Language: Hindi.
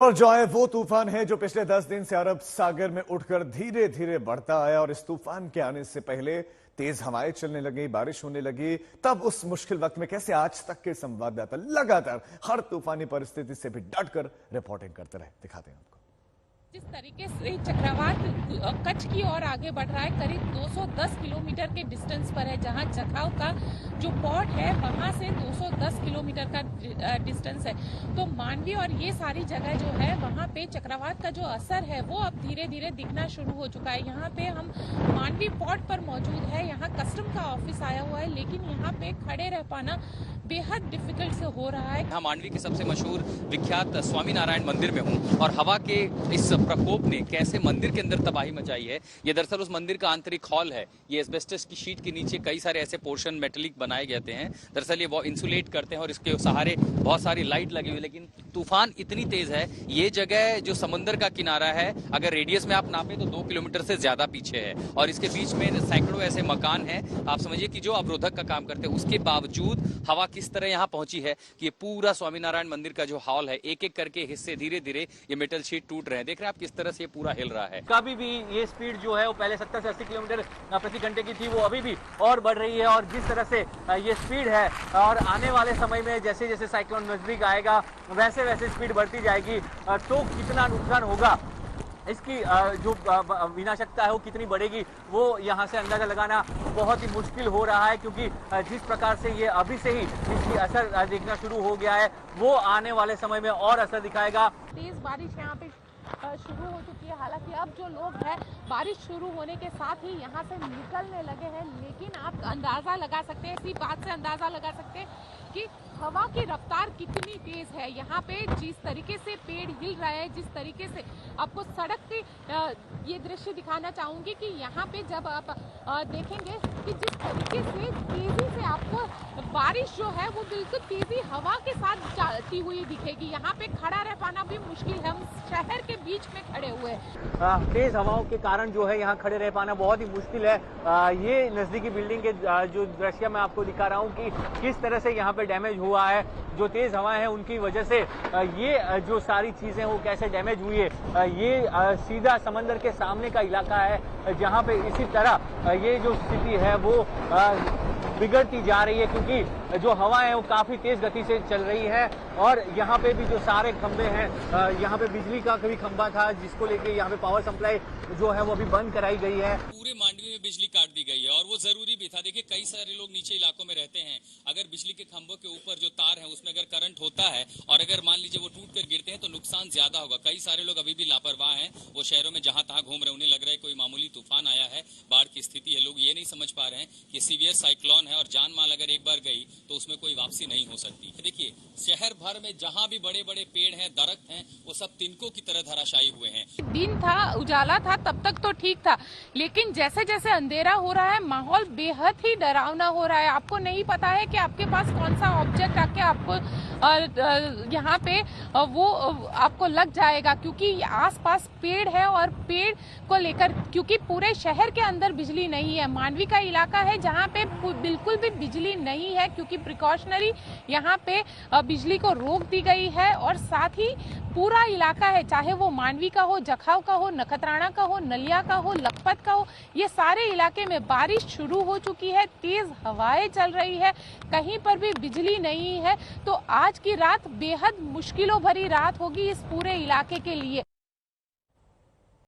और जो है वो तूफान है जो पिछले 10 दिन से अरब सागर में उठकर धीरे धीरे बढ़ता आया और इस तूफान के आने से पहले तेज हवाएं चलने लगी, बारिश होने लगी। तब उस मुश्किल वक्त में कैसे आज तक के संवाददाता लगातार हर तूफानी परिस्थिति से भी डटकर रिपोर्टिंग करते रहे, दिखाते हैं आपको। जिस तरीके से चक्रवात कच्छ की ओर आगे बढ़ रहा है, करीब 210 किलोमीटर के डिस्टेंस पर है, जहां जखाऊ का जो पोर्ट है वहां से 210 किलोमीटर का डिस्टेंस है। तो मांडवी और ये सारी जगह जो है वहां पे चक्रवात का जो असर है वो अब धीरे धीरे दिखना शुरू हो चुका है। यहाँ पे हम मांडवी पोर्ट पर मौजूद है, यहाँ कस्टम का ऑफिस आया हुआ है, लेकिन यहाँ पे खड़े रह पाना बेहद डिफिकल्ट से हो रहा है। यहाँ मांडवी के सबसे मशहूर विख्यात स्वामी नारायण मंदिर में हूँ और हवा के इस प्रकोप ने कैसे मंदिर के अंदर तबाही मचाई है। ये दरअसल उस मंदिर का आंतरिक हॉल है। ये एस्बेस्टस की शीट के नीचे कई सारे ऐसे पोर्शन मेटेलिक बनाए गए हैं। दरअसल ये वो इंसुलेट करते हैं और इसके सहारे बहुत सारी लाइट लगी हुई। लेकिन तूफान इतनी तेज है, ये जगह जो समंदर का किनारा है, अगर रेडियस में आप नापे तो 2 किलोमीटर से ज्यादा पीछे है और इसके बीच में सैकड़ों ऐसे मकान हैं, आप समझिए कि जो अवरोधक का काम करते हैं। उसके बावजूद हवा किस तरह यहाँ पहुंची है कि ये पूरा स्वामीनारायण मंदिर का जो हॉल है, एक एक करके हिस्से धीरे धीरे ये मेटल शीट टूट रहे हैं। देख रहे हैं आप किस तरह से ये पूरा हिल रहा है। कभी भी ये स्पीड जो है वो पहले 70 से 80 किलोमीटर प्रति घंटे की थी, वो अभी भी और बढ़ रही है। और जिस तरह से ये स्पीड है और आने वाले समय में जैसे जैसे साइक्लोन नजदीक आएगा वैसे वैसे स्पीड बढ़ती जाएगी, तो कितना नुकसान होगा, इसकी जो विनाशकता है वो कितनी बढ़ेगी, वो यहाँ से अंदाजा लगाना बहुत ही मुश्किल हो रहा है। क्योंकि जिस प्रकार से ये अभी से ही इसकी असर दिखना शुरू हो गया है, वो आने वाले समय में और असर दिखाएगा। तेज बारिश यहाँ पे शुरू हो चुकी है। हालांकि अब जो लोग हैं बारिश शुरू होने के साथ ही यहाँ से निकलने लगे हैं, लेकिन आप अंदाजा लगा सकते हैं, इसी बात से अंदाजा लगा सकते हैं कि हवा की रफ्तार कितनी तेज है। यहाँ पे जिस तरीके से पेड़ हिल रहे हैं, जिस तरीके से आपको सड़क की ये दृश्य दिखाना चाहूंगी कि यहाँ पे जब आप देखेंगे कि जिस तरीके से तेजी से आपको बारिश जो है वो बिल्कुल तेजी हवा के साथ जाती हुई दिखेगी। यहाँ पे खड़ा रह पाना भी मुश्किल है, हम शहर के बीच में खड़े हुए हैं। तेज हवाओं के कारण जो है यहाँ खड़े रह पाना बहुत ही मुश्किल है। ये नजदीकी बिल्डिंग के जो दृश्य मैं आपको दिखा रहा हूँ कि किस तरह से यहाँ पे डैमेज हुआ है। जो तेज हवाएं हैं उनकी वजह से ये जो सारी चीजें वो कैसे डैमेज हुई है। ये सीधा समंदर के सामने का इलाका है जहाँ पे इसी तरह ये जो स्थिति है वो बिगड़ती जा रही है, क्योंकि जो हवा है वो काफी तेज गति से चल रही है। और यहाँ पे भी जो सारे खंबे हैं, यहाँ पे बिजली का कभी खंबा था जिसको लेके यहाँ पे पावर सप्लाई जो है वो अभी बंद कराई गई है। पूरे मांडवी में बिजली काट दी गई है और वो जरूरी भी था। देखिए कई सारे लोग नीचे इलाकों में रहते हैं, अगर बिजली के खंभों के ऊपर जो तार है उसमें अगर करंट होता है और अगर मान लीजिए वो टूट कर गिरते हैं तो नुकसान ज्यादा होगा। कई सारे लोग अभी भी लापरवाह हैं, वो शहरों में जहां तहां घूम रहे, उन्हें लग रहा है कोई मामूली तूफान आया है, बाढ़ की स्थिति है। लोग ये नहीं समझ पा रहे हैं कि सीवियर साइक्लोन है और जान माल अगर एक बार गई तो उसमें कोई वापसी नहीं हो सकती। देखिए शहर भर में जहां भी बड़े बड़े पेड़ हैं, दरख्त हैं, वो सब तिनकों की तरह धराशायी हुए हैं। दिन था, उजाला था, तब तक तो ठीक था, लेकिन जैसे जैसे अंधेरा हो रहा है माहौल बेहद ही डरावना हो रहा है। आपको नहीं पता है कि आपके पास कौन सा ऑब्जेक्ट आके आपको यहाँ पे वो आपको लग जाएगा, क्योंकि आसपास पेड़ है और पेड़ को लेकर, क्योंकि पूरे शहर के अंदर बिजली नहीं है, मांडवी का इलाका है जहाँ पे बिल्कुल भी बिजली नहीं है, क्योंकि प्रिकॉशनरी यहाँ पे बिजली को रोक दी गई है। और साथ ही पूरा इलाका है, चाहे वो मांडवी का हो, जखाऊ का हो, नखत्राना का हो, नलिया का हो, लखपत का हो, ये सारे इलाके में बारिश शुरू हो चुकी है, तेज हवाएं चल रही है, कहीं पर भी बिजली नहीं है। तो आज की रात बेहद मुश्किलों भरी रात होगी इस पूरे इलाके के लिए।